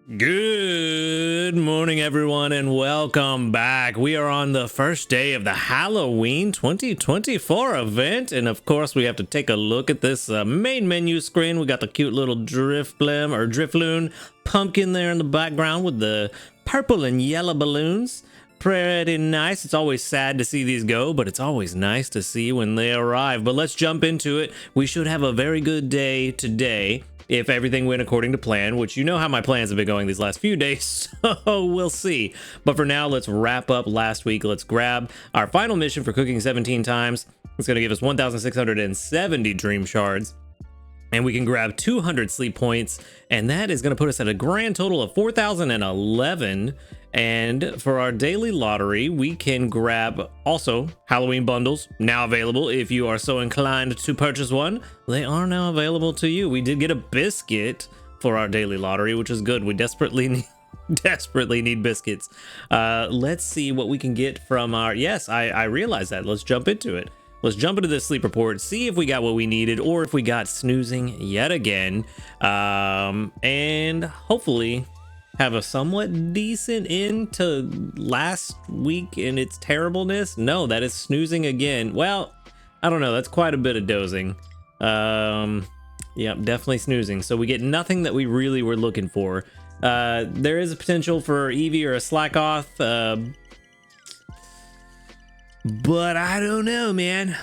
Good morning, everyone, and welcome back. We are on the first day of the Halloween 2024 event, and of course, we have to take a look at this main menu screen. We got the cute little Drifloon pumpkin there in the background with the purple and yellow balloons. Pretty nice. It's always sad to see these go, but it's always nice to see when they arrive. But let's jump into it. We should have a very good day today, if everything went according to plan, which you know how my plans have been going these last few days, so we'll see. But for now, let's wrap up last week. Let's grab our final mission for cooking 17 times. It's going to give us 1,670 dream shards, and we can grab 200 sleep points, and that is going to put us at a grand total of 4,011. And for our daily lottery, we can grab also Halloween bundles, now available if you are so inclined to purchase one. They are now available to you. We did get a biscuit for our daily lottery, which is good. We desperately need biscuits. Let's see what we can get from our... Yes, I realize that. Let's jump into it. Let's jump into this sleep report, see if we got what we needed or if we got snoozing yet again. And hopefully have a somewhat decent end to last week in its terribleness. No, that is snoozing again. Well, I don't know. That's quite a bit of dozing. Yeah, definitely snoozing. So we get nothing that we really were looking for. There is a potential for Eevee or a slack off. But I don't know, man.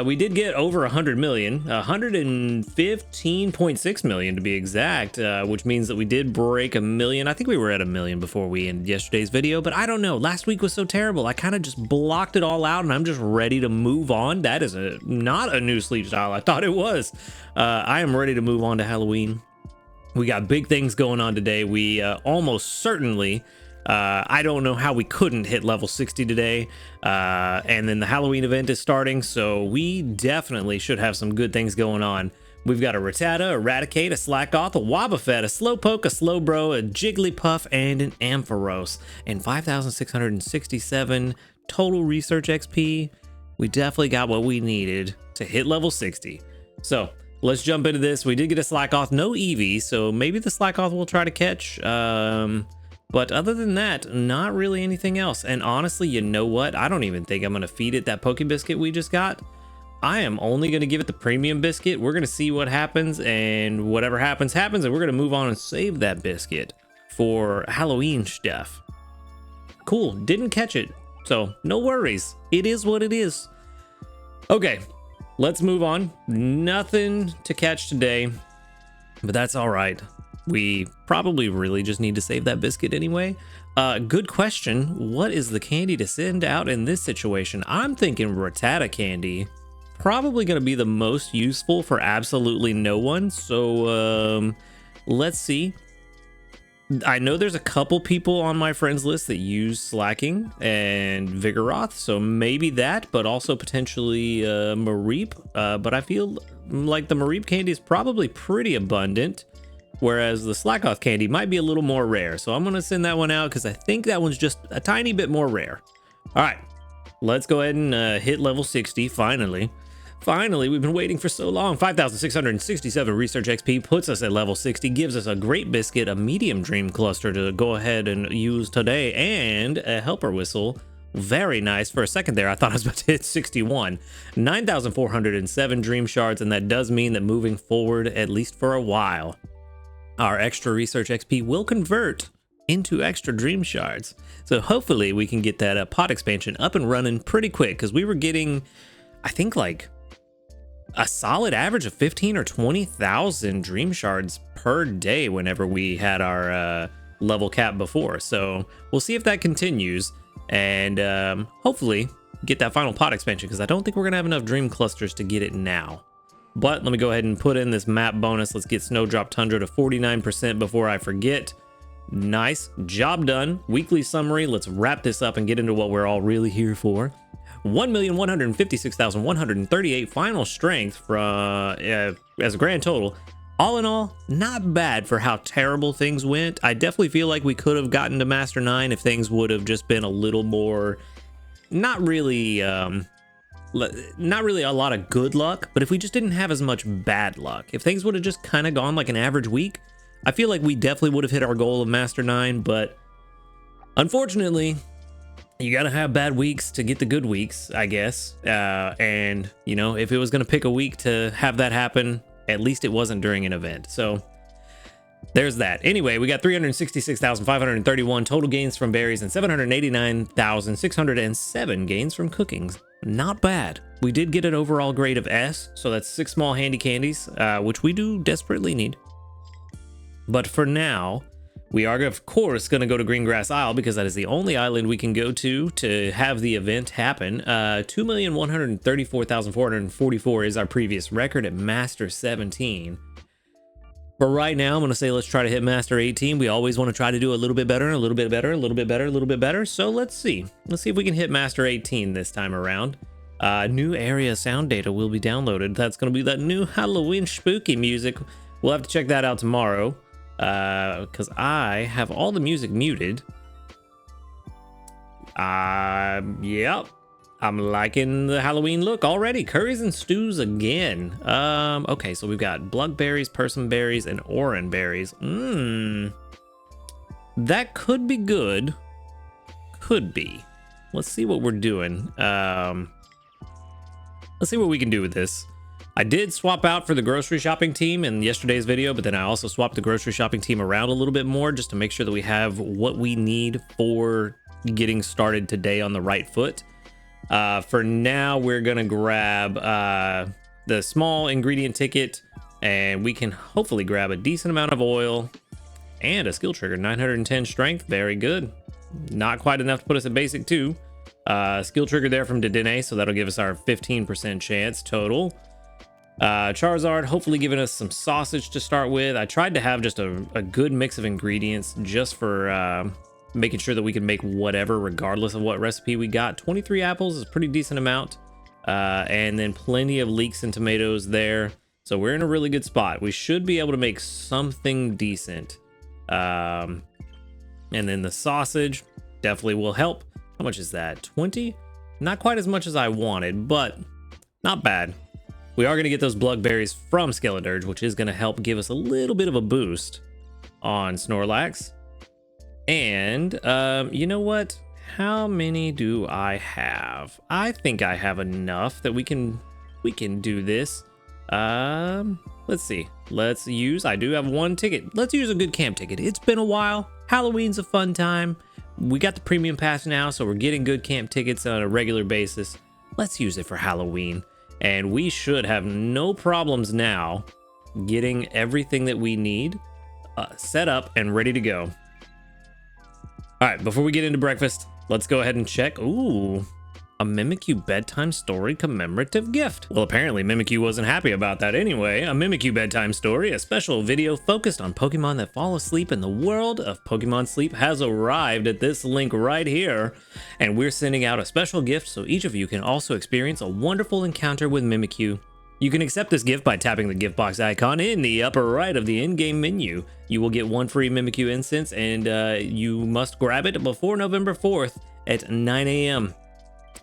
We did get over 100 million, 115.6 million to be exact, which means that we did break a million. I think we were at a million before we ended yesterday's video, but I don't know. Last week was so terrible. I kind of just blocked it all out and I'm just ready to move on. That is not a new sleep style. I thought it was. I am ready to move on to Halloween. We got big things going on today. We almost certainly... I don't know how we couldn't hit level 60 today, and then the Halloween event is starting, so we definitely should have some good things going on. We've got a Rattata, a Raticate, a Slackoth, a Wobbuffet, a Slowpoke, a Slowbro, a Jigglypuff, and an Ampharos, and 5,667 total research XP. We definitely got what we needed to hit level 60. So let's jump into this. We did get a Slackoth, no Eevee, so maybe the Slackoth will try to catch. But other than that, not really anything else. And honestly, you know what? I don't even think I'm going to feed it that Poke Biscuit we just got. I am only going to give it the premium biscuit. We're going to see what happens, and whatever happens, happens. And we're going to move on and save that biscuit for Halloween stuff. Cool. Didn't catch it. So no worries. It is what it is. Okay, let's move on. Nothing to catch today, but that's all right. We probably really just need to save that biscuit anyway. Good question. What is the candy to send out in this situation? I'm thinking Rattata candy. Probably going to be the most useful for absolutely no one. So let's see. I know there's a couple people on my friends list that use Slacking and Vigoroth. So maybe that, but also potentially Mareep. But I feel like the Mareep candy is probably pretty abundant, whereas the Slackoth candy might be a little more rare. So I'm going to send that one out because I think that one's just a tiny bit more rare. All right, let's go ahead and hit level 60 finally. Finally, we've been waiting for so long. 5,667 research XP puts us at level 60, gives us a great biscuit, a medium dream cluster to go ahead and use today, and a helper whistle. Very nice. For a second there, I thought I was about to hit 61. 9,407 dream shards, and that does mean that moving forward, at least for a while, our extra research XP will convert into extra dream shards. So hopefully we can get that pot expansion up and running pretty quick, because we were getting, I think, like a solid average of 15 or 20,000 dream shards per day whenever we had our level cap before. So we'll see if that continues, and hopefully get that final pot expansion, because I don't think we're gonna have enough dream clusters to get it now. But let me go ahead and put in this map bonus. Let's get Snowdrop Tundra to 49% before I forget. Nice. Job done. Weekly summary. Let's wrap this up and get into what we're all really here for. 1,156,138 final strength from as a grand total. All in all, not bad for how terrible things went. I definitely feel like we could have gotten to Master 9 if things would have just been a little more, not really a lot of good luck, but if we just didn't have as much bad luck. If things would have just kind of gone like an average week, I feel like we definitely would have hit our goal of Master 9, but unfortunately, you gotta have bad weeks to get the good weeks, I guess. And, you know, if it was gonna pick a week to have that happen, at least it wasn't during an event. So there's that. Anyway, we got 366,531 total gains from berries and 789,607 gains from cookings. Not bad. We did get an overall grade of S, so that's 6 small handy candies, which we do desperately need. But for now, we are, of course, going to go to Greengrass Isle because that is the only island we can go to have the event happen. 2,134,444 is our previous record at Master 17. For right now, I'm going to say let's try to hit Master 18. We always want to try to do a little bit better, a little bit better, a little bit better, a little bit better. So let's see. Let's see if we can hit Master 18 this time around. New area sound data will be downloaded. That's going to be that new Halloween spooky music. We'll have to check that out tomorrow. Because I have all the music muted. Yep. I'm liking the Halloween look already. Curries and stews again. Okay, so we've got blackberries, persimmberries, and oran berries. That could be good. Could be. Let's see what we're doing. Let's see what we can do with this. I did swap out for the grocery shopping team in yesterday's video, but then I also swapped the grocery shopping team around a little bit more just to make sure that we have what we need for getting started today on the right foot. For now, we're gonna grab the small ingredient ticket, and we can hopefully grab a decent amount of oil and a skill trigger. 910 strength, very good. Not quite enough to put us at basic 2. Skill trigger there from Dedenne, so that'll give us our 15% chance total. Charizard hopefully giving us some sausage to start with. I tried to have just a good mix of ingredients just for making sure that we can make whatever regardless of what recipe we got. 23 apples is a pretty decent amount, and then plenty of leeks and tomatoes there, so we're in a really good spot. We should be able to make something decent, and then the sausage definitely will help. How much is that? 20? Not quite as much as I wanted, but not bad. We are going to get those blackberries from Skeledirge, which is going to help give us a little bit of a boost on Snorlax. And you know what? How many do I have? I think I have enough that we can do this. Let's see. I do have 1 ticket. Let's use a good camp ticket. It's been a while. Halloween's a fun time. We got the premium pass now, so we're getting good camp tickets on a regular basis. Let's use it for Halloween. And we should have no problems now getting everything that we need set up and ready to go. All right, before we get into breakfast, let's go ahead and check. Ooh, a Mimikyu bedtime story commemorative gift. Well, apparently Mimikyu wasn't happy about that anyway. A Mimikyu bedtime story, a special video focused on Pokemon that fall asleep in the world of Pokemon Sleep, has arrived at this link right here. And we're sending out a special gift so each of you can also experience a wonderful encounter with Mimikyu. You can accept this gift by tapping the gift box icon in the upper right of the in-game menu. You will get 1 free Mimikyu incense, and you must grab it before November 4th at 9 a.m.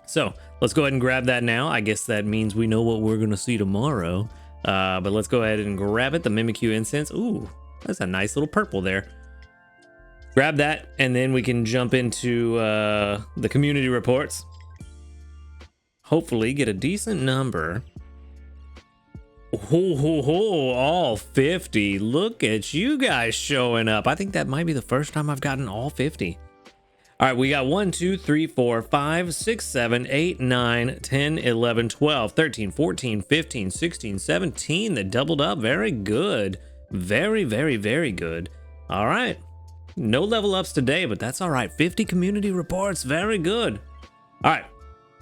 So let's go ahead and grab that now. I guess that means we know what we're going to see tomorrow. But let's go ahead and grab it, the Mimikyu incense. Ooh, that's a nice little purple there. Grab that, and then we can jump into the community reports. Hopefully get a decent number. All 50. Look at you guys showing up. I think that might be the first time I've gotten all 50. All right, we got 1, 2, 3, 4, 5, 6, 7, 8, 9, 10, 11, 12, 13, 14, 15, 16, 17 that doubled up. Very good. Very, very, very good. All right. No level ups today, but that's all right. 50 community reports. Very good. All right,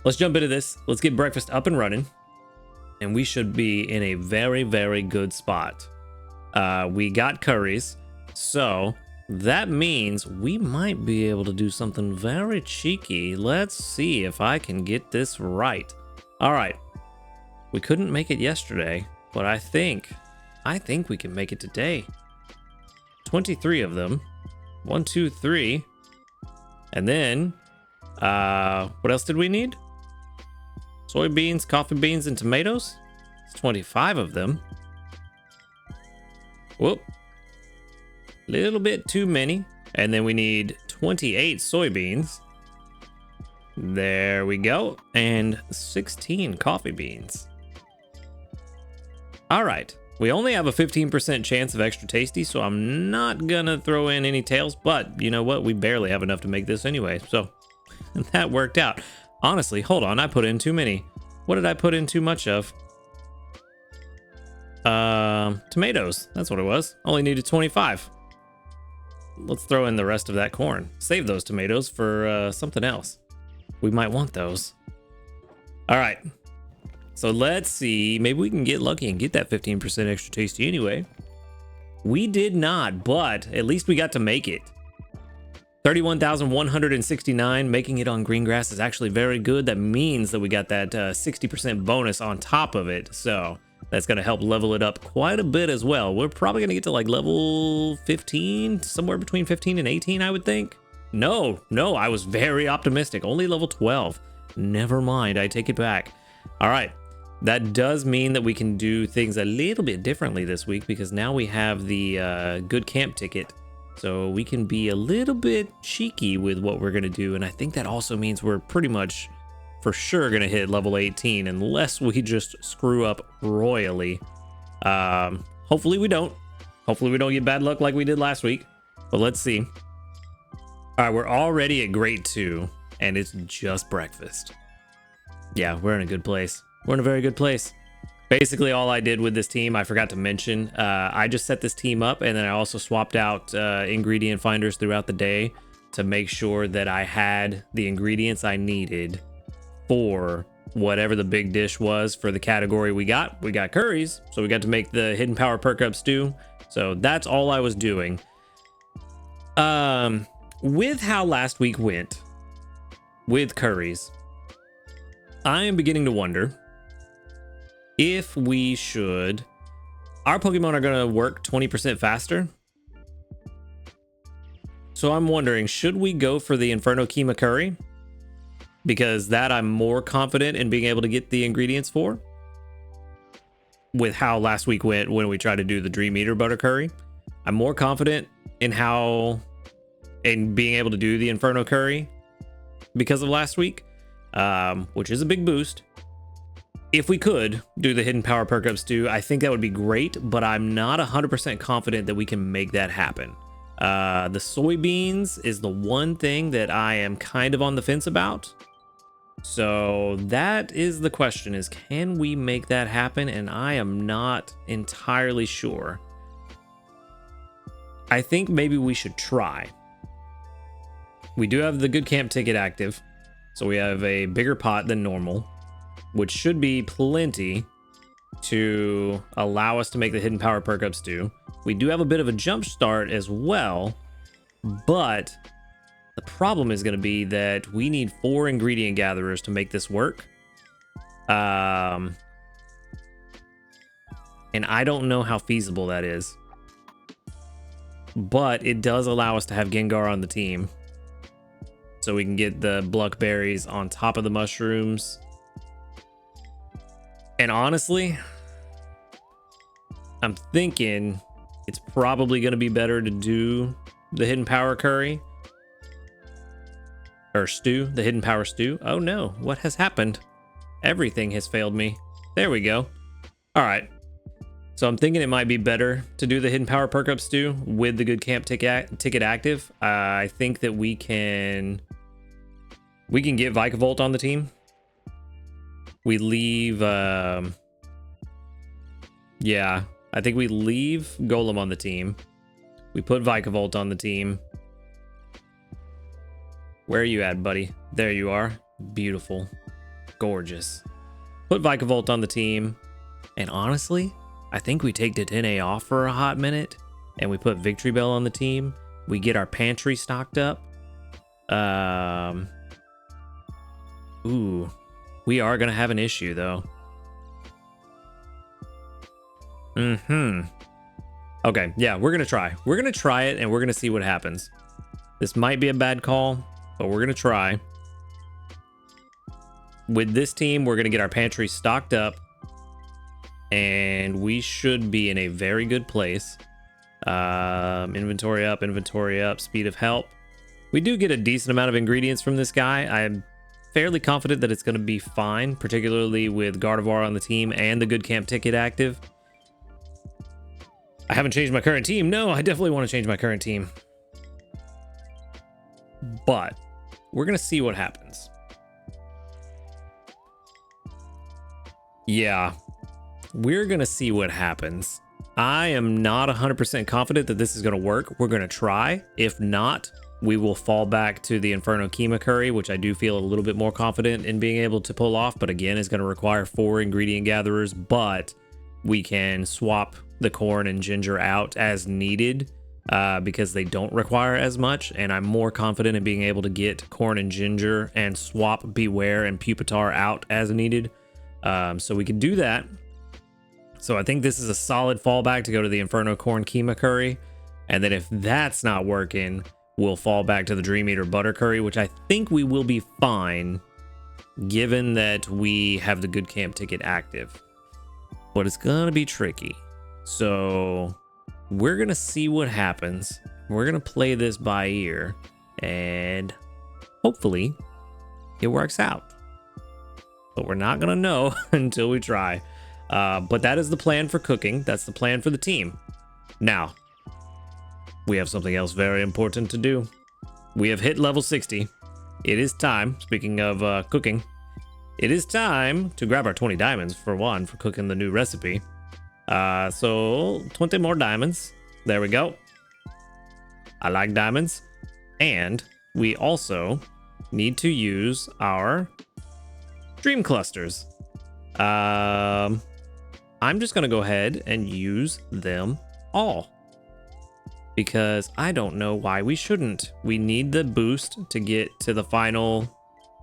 let's jump into this. Let's get breakfast up and running. And we should be in a very, very good spot. We got curries, so that means we might be able to do something very cheeky. Let's see if I can get this right. All right, we couldn't make it yesterday, but I think we can make it today. 23 of them. 1, 2, 3. And then, what else did we need? Soybeans, coffee beans, and tomatoes. It's 25 of them. Whoop. Little bit too many. And then we need 28 soybeans. There we go. And 16 coffee beans. All right. We only have a 15% chance of extra tasty, so I'm not gonna throw in any tails, but you know what? We barely have enough to make this anyway, so that worked out. Honestly, hold on, I put in too many. What did I put in too much of? Tomatoes, that's what it was. Only needed 25. Let's throw in the rest of that corn. Save those tomatoes for something else. We might want those. All right. So let's see, maybe we can get lucky and get that 15% extra tasty anyway. We did not, but at least we got to make it. 31,169, making it on green grass is actually very good. That means that we got that 60% bonus on top of it. So that's going to help level it up quite a bit as well. We're probably going to get to like level 15, somewhere between 15 and 18, I would think. No, I was very optimistic. Only level 12. Never mind, I take it back. All right. That does mean that we can do things a little bit differently this week because now we have the good camp ticket. So we can be a little bit cheeky with what we're going to do. And I think that also means we're pretty much for sure going to hit level 18 unless we just screw up royally. Hopefully we don't. Hopefully we don't get bad luck like we did last week. But let's see. All right, we're already at grade 2 and it's just breakfast. Yeah, we're in a good place. We're in a very good place. Basically, all I did with this team, I forgot to mention, I just set this team up and then I also swapped out ingredient finders throughout the day to make sure that I had the ingredients I needed for whatever the big dish was for the category we got. We got curries, so we got to make the hidden power perk up stew. So that's all I was doing. With how last week went with curries, I am beginning to wonder if we should... Our Pokemon are going to work 20% faster. So I'm wondering, should we go for the Inferno Keema Curry? Because that I'm more confident in being able to get the ingredients for. With how last week went when we tried to do the Dream Eater Butter Curry. I'm more confident in being able to do the Inferno Curry because of last week. Which is a big boost. If we could do the hidden power perk up stew, I think that would be great, but I'm not 100% confident that we can make that happen. The soybeans is the one thing that I am kind of on the fence about. So that is the question, is can we make that happen? And I am not entirely sure. I think maybe we should try. We do have the good camp ticket active. So we have a bigger pot than normal, which should be plenty to allow us to make the hidden power perk up stew. We do have a bit of a jump start as well, but the problem is going to be that we need 4 ingredient gatherers to make this work. And I don't know how feasible that is, but it does allow us to have Gengar on the team. So we can get the Bluckberries on top of the mushrooms. And honestly, I'm thinking it's probably going to be better to do the hidden power curry. Or stew, the hidden power stew. Oh no, what has happened? Everything has failed me. There we go. All right. So I'm thinking it might be better to do the hidden power perk up stew with the good camp ticket active. I think that we can get Vikavolt on the team. We leave, yeah, I think we leave Golem on the team. We put Vikavolt on the team. Where are you at, buddy? There you are. Beautiful. Gorgeous. Put Vikavolt on the team. And honestly, I think we take Dedenne off for a hot minute and we put Victory Bell on the team. We get our pantry stocked up. Ooh, we are going to have an issue though. Okay, yeah, we're going to try. We're going to try it and we're going to see what happens. This might be a bad call, but we're going to try. With this team, we're going to get our pantry stocked up. And we should be in a very good place. Inventory up, speed of help. We do get a decent amount of ingredients from this guy. I'm fairly confident that it's going to be fine, particularly with Gardevoir on the team and the good camp ticket active. I haven't changed my current team. No, I definitely want to change my current team. But we're going to see what happens. Yeah, we're going to see what happens. I am not 100% confident that this is going to work. We're going to try. If not, we will fall back to the Inferno Kima Curry, which I do feel a little bit more confident in being able to pull off. But again, it's going to require 4 ingredient gatherers, but we can swap the corn and ginger out as needed because they don't require as much. And I'm more confident in being able to get corn and ginger and swap Beware and Pupitar out as needed. So we can do that. So I think this is a solid fallback to go to the Inferno Corn Kima Curry. And then if that's not working, we'll fall back to the Dream Eater Butter Curry, which I think we will be fine given that we have the good camp ticket active. But it's gonna be tricky. So we're gonna see what happens. We're gonna play this by ear and hopefully it works out. But we're not gonna know until we try. But that is the plan for cooking. That's the plan for the team. Now, we have something else very important to do. We have hit level 60. It is time, speaking of cooking, it is time to grab our 20 diamonds for one for cooking the new recipe. So 20 more diamonds. There we go. I like diamonds. And we also need to use our dream clusters. I'm just going to go ahead and use them all because I don't know why we shouldn't. We need the boost to get to the final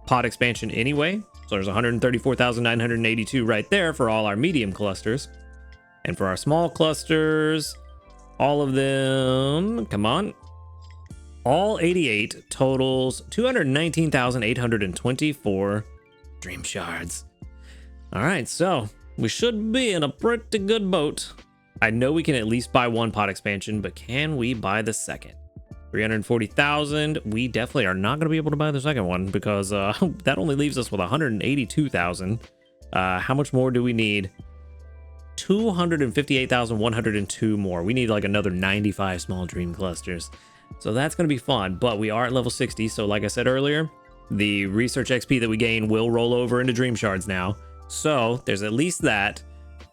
pot expansion anyway. So there's 134,982 right there for all our medium clusters. And for our small clusters, all of them, come on, all 88 totals 219,824 dream shards. All right, so we should be in a pretty good boat. I know we can at least buy one pot expansion, but can we buy the second? 340,000. We definitely are not going to be able to buy the second one because that only leaves us with 182,000. How much more do we need? 258,102 more. We need like another 95 small dream clusters. So that's going to be fun, but we are at level 60. So like I said earlier, the research XP that we gain will roll over into dream shards now. So there's at least that.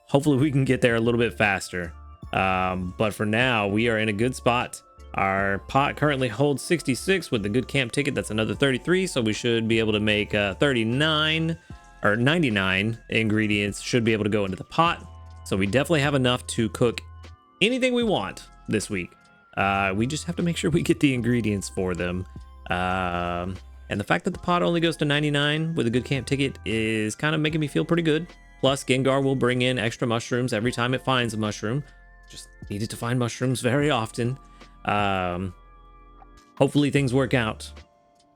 Hopefully we can get there a little bit faster. But for now, we are in a good spot. Our pot currently holds 66 with the good camp ticket. That's another 33. So we should be able to make 39 or 99 ingredients should be able to go into the pot. So we definitely have enough to cook anything we want this week. We just have to make sure we get the ingredients for them. And the fact that the pot only goes to 99 with a good camp ticket is kind of making me feel pretty good. Plus, Gengar will bring in extra mushrooms every time it finds a mushroom. Just needed to find mushrooms very often. Hopefully things work out.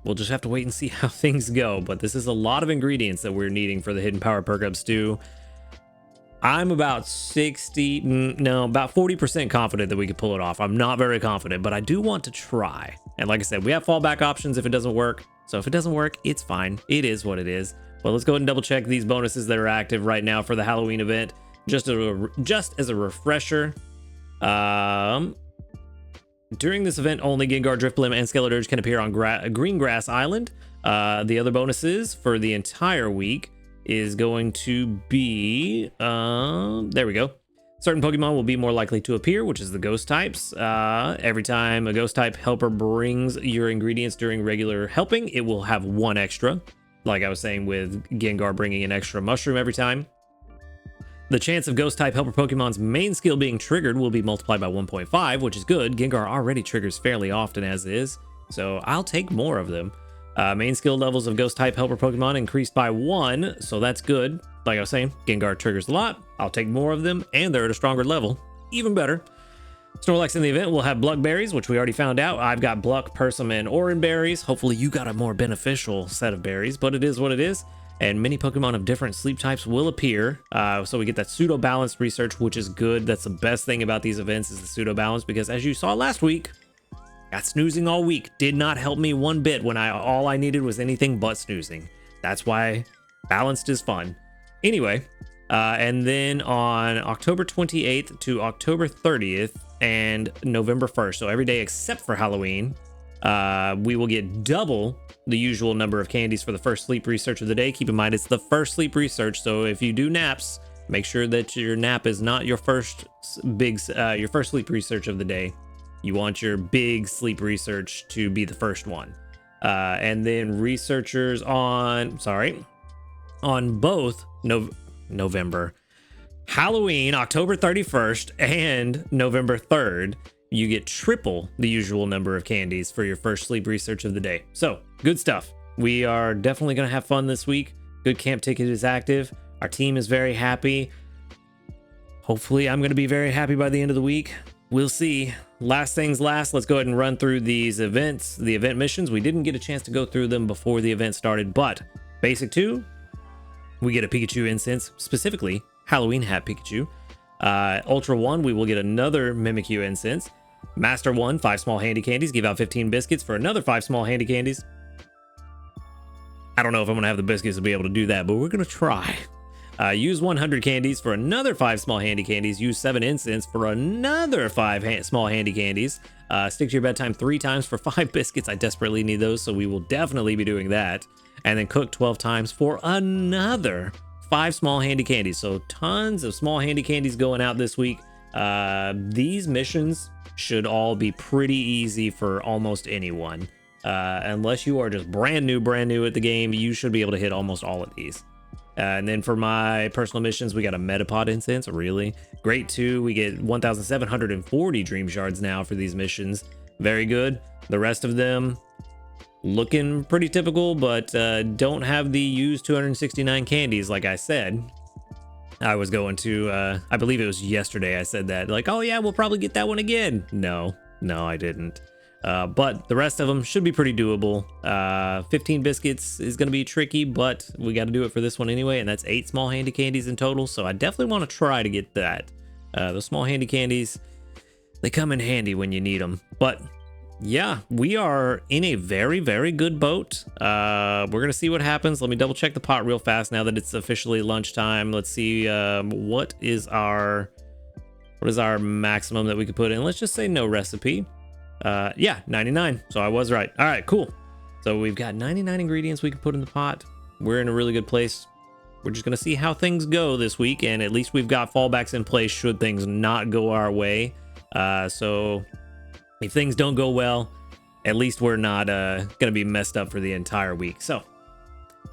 We'll just have to wait and see how things go. But this is a lot of ingredients that we're needing for the Hidden Power Perk Up Stew. I'm about 40% confident that we could pull it off. I'm not very confident, but I do want to try. And like I said, we have fallback options if it doesn't work. So if it doesn't work, it's fine. It is what it is. But let's go ahead and double check these bonuses that are active right now for the Halloween event. Just as a refresher, during this event, only Gengar, Drifblim, and Skeleturge can appear on Green Grass Island. The other bonuses for the entire week is going to be, there we go. Certain Pokemon will be more likely to appear, which is the ghost types. Every time a ghost type helper brings your ingredients during regular helping, it will have one extra. Like I was saying with Gengar bringing an extra mushroom every time. The chance of ghost type helper Pokemon's main skill being triggered will be multiplied by 1.5, which is good. Gengar already triggers fairly often as is, so I'll take more of them. Main skill levels of ghost type helper Pokemon increased by 1, so that's good. Like I was saying, Gengar triggers a lot. I'll take more of them, and they're at a stronger level. Even better. Snorlax in the event will have Bluck Berries, which we already found out. I've got Bluck, Persim, and Oran Berries. Hopefully you got a more beneficial set of berries, but it is what it is. and many Pokemon of different sleep types will appear. So we get that pseudo balanced research, which is good. That's the best thing about these events, is the pseudo balance, because as you saw last week, got snoozing all week. Did not help me one bit when all I needed was anything but snoozing. That's why balanced is fun. Anyway, and then on October 28th to October 30th and November 1st, so every day except for Halloween, we will get double the usual number of candies for the first sleep research of the day. Keep in mind, it's the first sleep research, so if you do naps, make sure that your nap is not your first your first sleep research of the day. You want your big sleep research to be the first one. And then researchers on both November, Halloween, October 31st and November 3rd, you get triple the usual number of candies for your first sleep research of the day. So good stuff. We are definitely going to have fun this week. Good Camp Ticket is active. Our team is very happy. Hopefully I'm going to be very happy by the end of the week. We'll see. Last things last, let's go ahead and run through these events, the event missions. We didn't get a chance to go through them before the event started, but Basic 2, we get a Pikachu incense, specifically Halloween Hat Pikachu. Ultra 1, we will get another Mimikyu incense. Master 1, 5 small handy candies, give out 15 biscuits for another 5 small handy candies. I don't know if I'm going to have the biscuits to be able to do that, but we're going to try. Use 100 candies for another 5 small handy candies. Use 7 incense for another 5 small handy candies. Stick to your bedtime 3 times for 5 biscuits. I desperately need those, so we will definitely be doing that. And then cook 12 times for another 5 small handy candies. So tons of small handy candies going out this week. These missions should all be pretty easy for almost anyone. Unless you are just brand new at the game, you should be able to hit almost all of these. And then for my personal missions, we got a Metapod incense, really. Great too. We get 1,740 Dream Shards now for these missions. Very good. The rest of them looking pretty typical, but don't have the use 269 candies, like I said. I was going to, I believe it was yesterday I said that. Like, oh yeah, we'll probably get that one again. No, I didn't. But the rest of them should be pretty doable. 15 biscuits is going to be tricky, but we got to do it for this one anyway, and that's 8 small handy candies in total, so I definitely want to try to get that. Those small handy candies, they come in handy when you need them. But yeah, we are in a very, very good boat. We're going to see what happens. Let me double check the pot real fast now that it's officially lunchtime. Let's see what is our maximum that we could put in. Let's just say no recipe. Yeah, 99. So I was right. All right, cool. So we've got 99 ingredients we can put in the pot. We're in a really good place. We're just going to see how things go this week, and at least we've got fallbacks in place should things not go our way. So if things don't go well, at least we're not going to be messed up for the entire week. So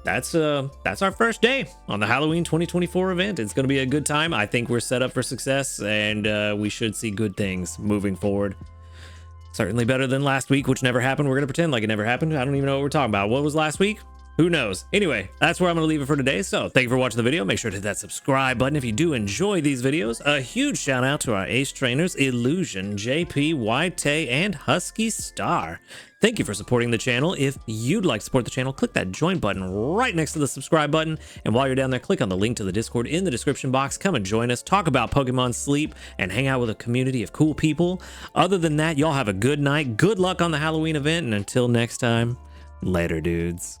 that's our first day on the Halloween 2024 event. It's going to be a good time. I think we're set up for success, and we should see good things moving forward. Certainly better than last week, which never happened. We're going to pretend like it never happened. I don't even know what we're talking about. What was last week? Who knows? Anyway, that's where I'm going to leave it for today. So thank you for watching the video. Make sure to hit that subscribe button if you do enjoy these videos. A huge shout out to our ace trainers, Illusion, JP, YT, and Husky Star. Thank you for supporting the channel. If you'd like to support the channel, click that join button right next to the subscribe button. And while you're down there, click on the link to the Discord in the description box. Come and join us, talk about Pokemon Sleep, and hang out with a community of cool people. Other than that, y'all have a good night. Good luck on the Halloween event. And until next time, later, dudes.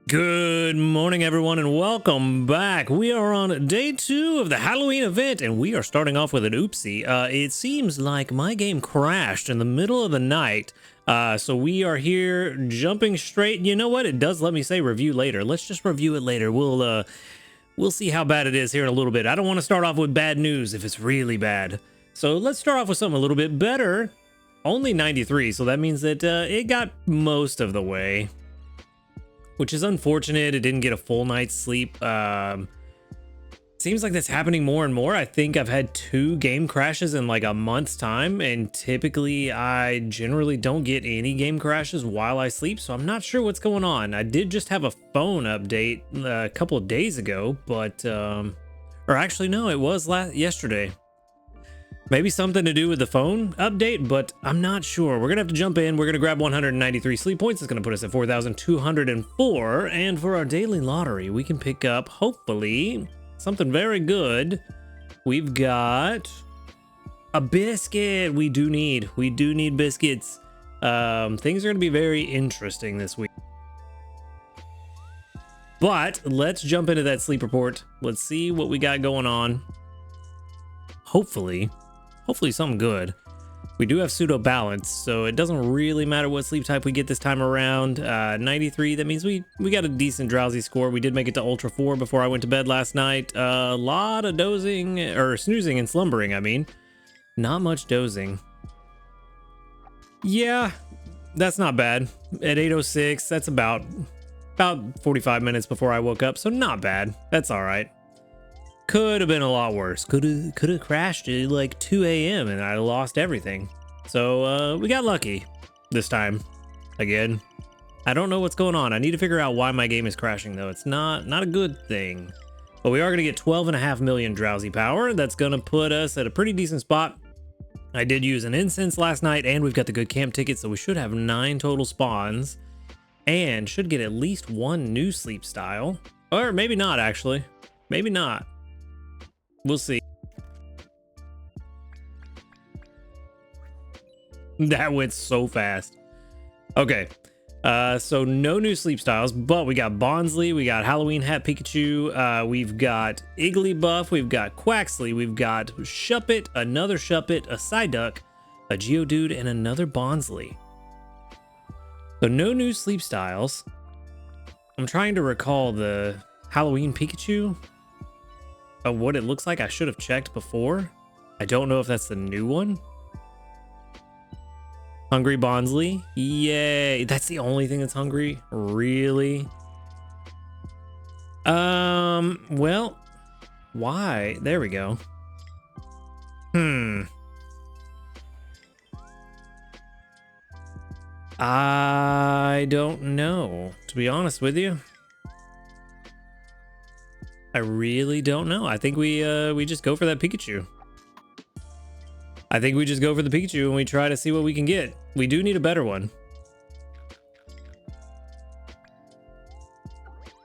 Good morning, everyone, and welcome back. We are on day 2 of the Halloween event, and we are starting off with an oopsie. It seems like my game crashed in the middle of the night, so we are here jumping straight. You know what? It does let me say review later. Let's just review it later. We'll see how bad it is here in a little bit. I don't want to start off with bad news if it's really bad. So let's start off with something a little bit better. Only 93, so that means that it got most of the way, which is unfortunate. It didn't get a full night's sleep. Seems like that's happening more and more. I think I've had 2 game crashes in like a month's time, and typically I generally don't get any game crashes while I sleep, so I'm not sure what's going on. I did just have a phone update a couple of days ago, but or actually no, it was yesterday. Maybe something to do with the phone update, but I'm not sure. We're gonna have to jump in. We're gonna grab 193 sleep points. It's gonna put us at 4,204. And for our daily lottery, we can pick up, hopefully, something very good. We've got a biscuit. We do need biscuits. Things are gonna be very interesting this week. But let's jump into that sleep report. Let's see what we got going on. Hopefully something good. We do have pseudo balance, so it doesn't really matter what sleep type we get this time around. 93, that means we got a decent drowsy score. We did make it to Ultra 4 before I went to bed last night. A lot of dozing, or snoozing and slumbering, I mean. Not much dozing. Yeah, that's not bad. At 8:06, that's about 45 minutes before I woke up, so not bad. That's all right. Could have been a lot worse. Could have crashed at like 2 a.m. and I lost everything. So we got lucky this time. Again, I don't know what's going on. I need to figure out why my game is crashing though. It's not a good thing. But we are gonna get 12.5 million drowsy power. That's gonna put us at a pretty decent spot. I did use an incense last night, and we've got the good camp ticket, so we should have 9 total spawns, and should get at least 1 new sleep style, or maybe not actually. Maybe not. We'll see. That went so fast. Okay, so no new sleep styles, but we got Bonsley, we got Halloween Hat Pikachu, we've got Igglybuff, we've got Quaxley, we've got Shuppet, another Shuppet, a Psyduck, a Geodude, and another Bonsley. So no new sleep styles. I'm trying to recall the Halloween Pikachu. What it looks like. I should have checked before. I don't know if that's the new one. Hungry Bonsley. Yay. That's the only thing that's hungry? Really? Well, why? There we go. I don't know, to be honest with you. I really don't know. I think we just go for that Pikachu. I think we just go for the Pikachu and we try to see what we can get. We do need a better one.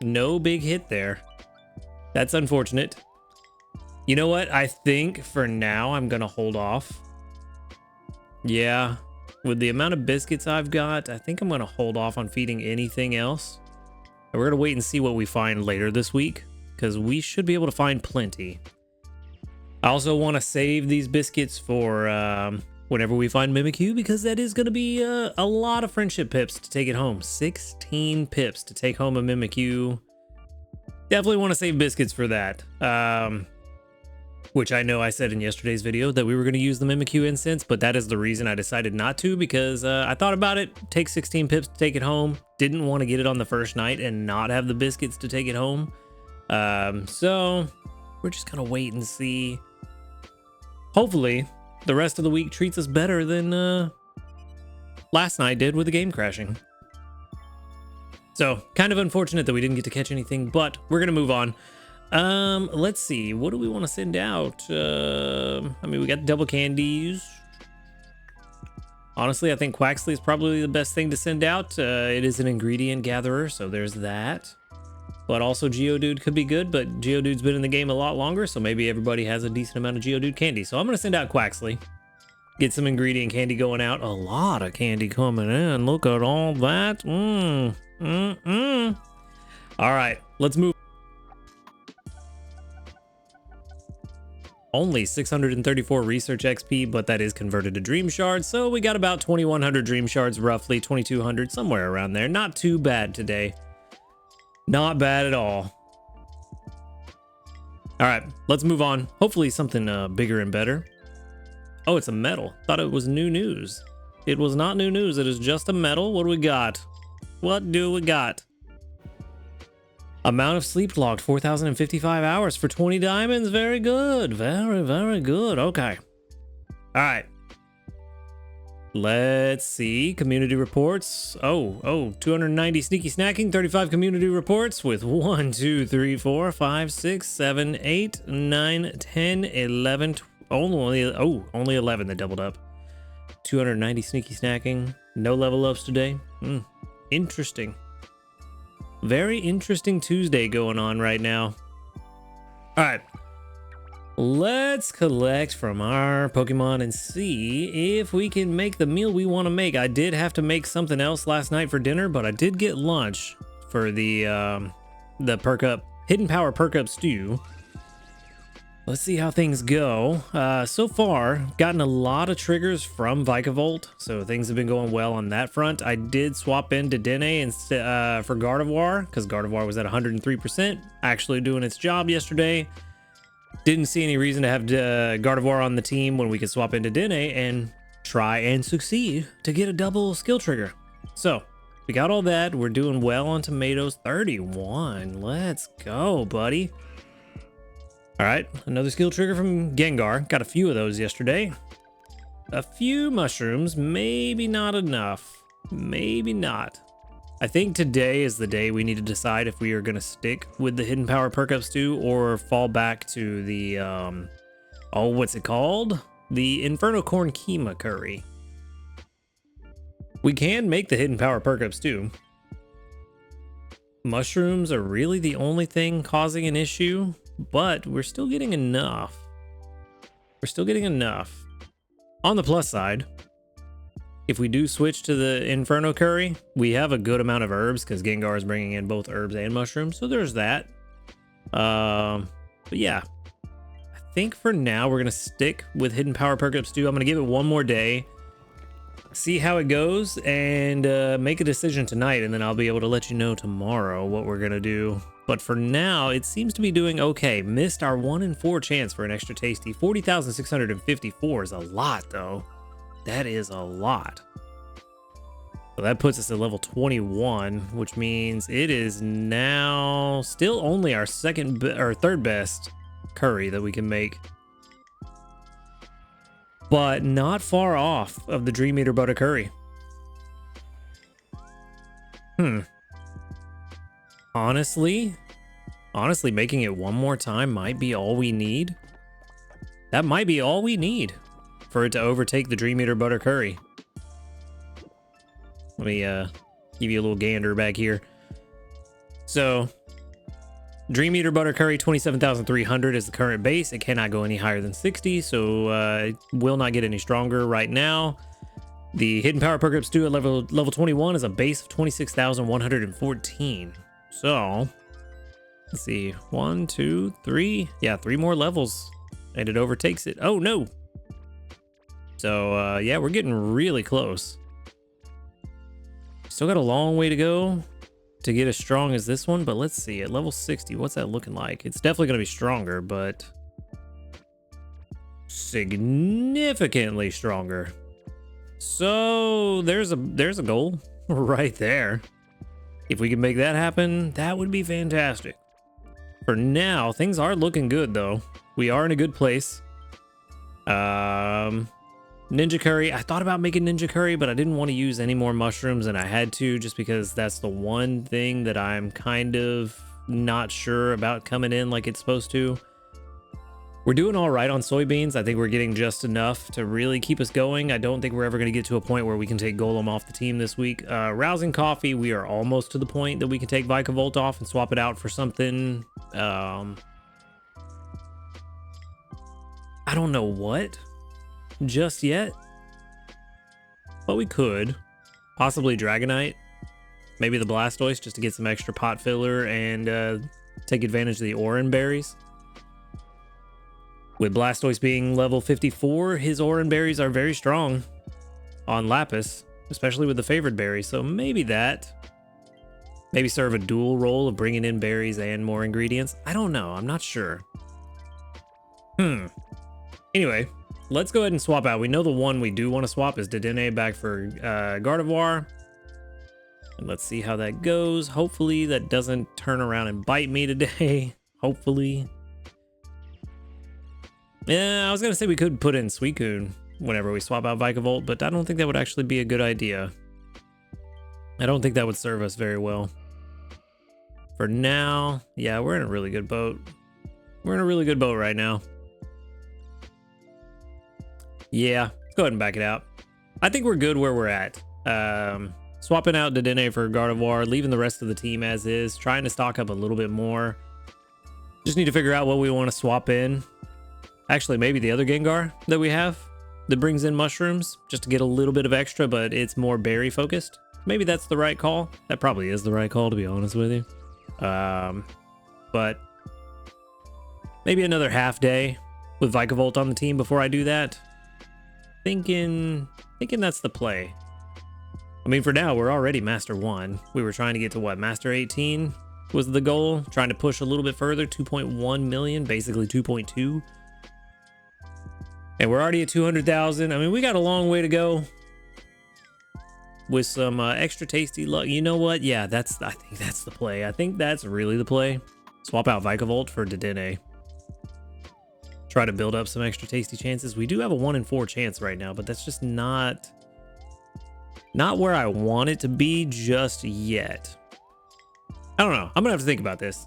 No big hit there. That's unfortunate. You know what? I think for now I'm gonna hold off. Yeah, with the amount of biscuits I've got, I think I'm gonna hold off on feeding anything else. And we're gonna wait and see what we find later this week, because we should be able to find plenty. I also want to save these biscuits for whenever we find Mimikyu, because that is going to be a lot of friendship pips to take it home. 16 pips to take home a Mimikyu. Definitely want to save biscuits for that. Which I know I said in yesterday's video that we were going to use the Mimikyu incense, but that is the reason I decided not to, because I thought about it. Take 16 pips to take it home. Didn't want to get it on the first night and not have the biscuits to take it home. So we're just gonna wait and see. Hopefully the rest of the week treats us better than last night did with the game crashing. So kind of unfortunate that we didn't get to catch anything, but we're gonna move on. Let's see, what do we want to send out? I mean, we got double candies. Honestly, I think Quaxley is probably the best thing to send out. It is an ingredient gatherer, so there's that. But also Geodude could be good, but Geodude's been in the game a lot longer, so maybe everybody has a decent amount of Geodude candy. So I'm going to send out Quaxley. Get some ingredient candy going out. A lot of candy coming in. Look at all that. All right, let's move. Only 634 research XP, but that is converted to dream shards. So we got about 2,100 dream shards, roughly 2,200, somewhere around there. Not too bad today. Not bad at all. All right, let's move on. Hopefully something bigger and better. Oh, it's a medal. Thought it was new news. It was not new news. It is just a medal. What do we got? What do we got? Amount of sleep logged, 4,055 hours for 20 diamonds. Very good. Very, very good. Okay. All right. Let's see. Community reports. Oh, 290 sneaky snacking, 35 community reports with 1, 2, 3, 4, 5, 6, 7, 8, 9, 10, 11, Only 11 that doubled up. 290 sneaky snacking. No level ups today. Interesting. Very interesting Tuesday going on right now. All right. Let's collect from our Pokemon and see if we can make the meal we want to make. I did have to make something else last night for dinner, but I did get lunch for the perk up, hidden power perk up stew. Let's see how things go. So far, gotten a lot of triggers from Vikavolt, so things have been going well on that front. I did swap into Dene for Gardevoir, because Gardevoir was at 103%, actually doing its job yesterday. Didn't see any reason to have Gardevoir on the team when we could swap into Dene and try and succeed to get a double skill trigger. So, we got all that. We're doing well on tomatoes. 31. Let's go, buddy. All right, another skill trigger from Gengar. Got a few of those yesterday. A few mushrooms, maybe not enough. Maybe not. I think today is the day we need to decide if we are going to stick with the hidden power perk up stew or fall back to the, what's it called? The Inferno Corn Keema curry. We can make the hidden power perk up stew. Mushrooms are really the only thing causing an issue, but we're still getting enough. We're still getting enough. On the plus side, if we do switch to the Inferno curry, we have a good amount of herbs because Gengar is bringing in both herbs and mushrooms. So there's that. But yeah, I think for now we're going to stick with hidden power perk up stew. I'm going to give it one more day, see how it goes, and make a decision tonight. And then I'll be able to let you know tomorrow what we're going to do. But for now, it seems to be doing okay. Missed our 1 in 4 chance for an extra tasty. 40,654 is a lot, though. That is a lot. So that puts us at level 21, which means it is now still only our third best curry that we can make. But not far off of the Dream Eater Butter Curry. Honestly, making it one more time might be all we need. That might be all we need for it to overtake the Dream Eater Butter Curry. Let me give you a little gander back here. So, Dream Eater Butter Curry 27,300 is the current base. It cannot go any higher than 60, so it will not get any stronger right now. The Hidden Power Perk Up Stew at level 21 is a base of 26,114. So, let's see. 1, 2, 3. Yeah, 3 more levels, and it overtakes it. Oh, no. So, yeah, we're getting really close. Still got a long way to go to get as strong as this one, but let's see. At level 60, what's that looking like? It's definitely going to be stronger, but significantly stronger. So, there's a goal right there. If we can make that happen, that would be fantastic. For now, things are looking good, though. We are in a good place. Ninja curry. I thought about making ninja curry, but I didn't want to use any more mushrooms than I had to, just because that's the one thing that I'm kind of not sure about coming in like it's supposed to. We're doing all right on soybeans. I think we're getting just enough to really keep us going. I don't think we're ever going to get to a point where we can take Golem off the team this week. Rousing coffee, we are almost to the point that we can take Vikavolt off and swap it out for something. I don't know what just yet, but we could possibly Dragonite, maybe the Blastoise, just to get some extra pot filler and take advantage of the Oran berries. With Blastoise being level 54, his Oran berries are very strong on Lapis, especially with the favored berry. So maybe serve a dual role of bringing in berries and more ingredients. I don't know. I'm not sure. Anyway, let's go ahead and swap out. We know the one we do want to swap is Dedenne back for Gardevoir. And let's see how that goes. Hopefully that doesn't turn around and bite me today. Hopefully. Yeah, I was going to say we could put in Suicune whenever we swap out Vikavolt, but I don't think that would actually be a good idea. I don't think that would serve us very well. For now, yeah, we're in a really good boat. We're in a really good boat right now. Yeah, let's go ahead and back it out. I think we're good where we're at. Swapping out Dedenne for Gardevoir, leaving the rest of the team as is, trying to stock up a little bit more. Just need to figure out what we want to swap in. Actually, maybe the other Gengar that we have that brings in mushrooms just to get a little bit of extra, but it's more berry focused. Maybe that's the right call. That probably is the right call, to be honest with you. But maybe another half day with Vikavolt on the team before I do that. Thinking that's the play. I mean, for now, we're already Master 1. We were trying to get to what? Master 18 was the goal. Trying to push a little bit further. 2.1 million, basically 2.2. And we're already at 200,000. I mean, we got a long way to go with some extra tasty luck. You know what? Yeah, I think that's the play. I think that's really the play. Swap out Vikavolt for Dedenne. Try to build up some extra tasty chances. We do have a 1 in 4 chance right now, but that's just not where I want it to be just yet. I don't know. I'm gonna have to think about this.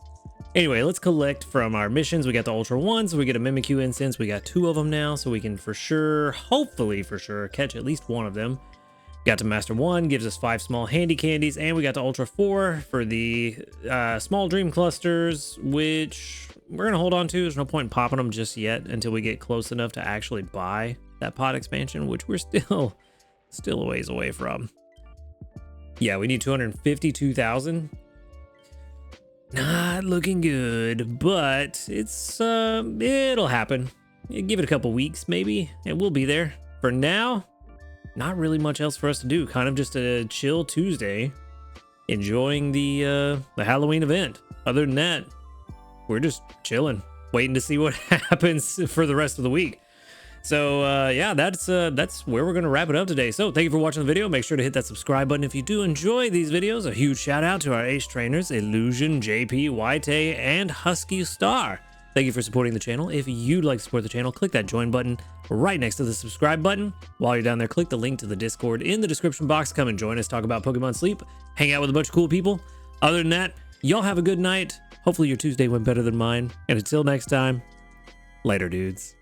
Anyway, let's collect from our missions. We got the Ultra 1, so we get a Mimikyu instance. We got 2 of them now, so we can for sure, hopefully for sure, catch at least 1 of them. Got to Master 1, gives us 5 small handy candies, and we got to Ultra 4 for the small dream clusters, which we're going to hold on to. There's no point in popping them just yet until we get close enough to actually buy that pod expansion, which we're still a ways away from. Yeah, we need 252,000. Not looking good, but it's it'll happen. Give it a couple weeks maybe, and we'll be there. For now, not really much else for us to do. Kind of just a chill Tuesday, enjoying the Halloween event. Other than that, we're just chilling, waiting to see what happens for the rest of the week. So yeah, that's where we're gonna wrap it up today. So thank you for watching the video. Make sure to hit that subscribe button if you do enjoy these videos. A huge shout out to our ace trainers, Illusion, JP, White, and Husky Star. Thank you for supporting the channel. If you'd like to support the channel, click that join button right next to the subscribe button. While you're down there, click the link to the Discord in the description box. Come and join us, talk about Pokemon Sleep, hang out with a bunch of cool people. Other than that, y'all have a good night. Hopefully your Tuesday went better than mine. And until next time, later, dudes.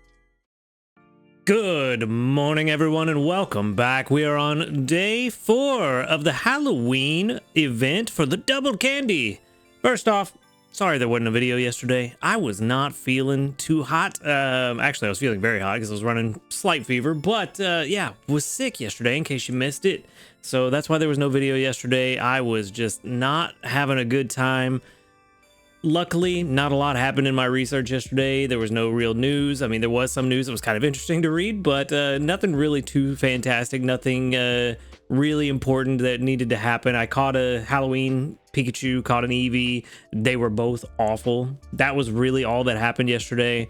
Good morning, everyone, and welcome back. We are on day 4 of the Halloween event for the double candy. First off, sorry there wasn't a video yesterday. I was not feeling too hot. Actually, I was feeling very hot because I was running slight fever, but yeah, was sick yesterday in case you missed it. So that's why there was no video yesterday. I was just not having a good time. Luckily, not a lot happened in my research yesterday. There was no real news. I mean, there was some news that was kind of interesting to read, but nothing really too fantastic, nothing really important that needed to happen. I caught a Halloween Pikachu, caught an Eevee. They were both awful. That was really all that happened yesterday.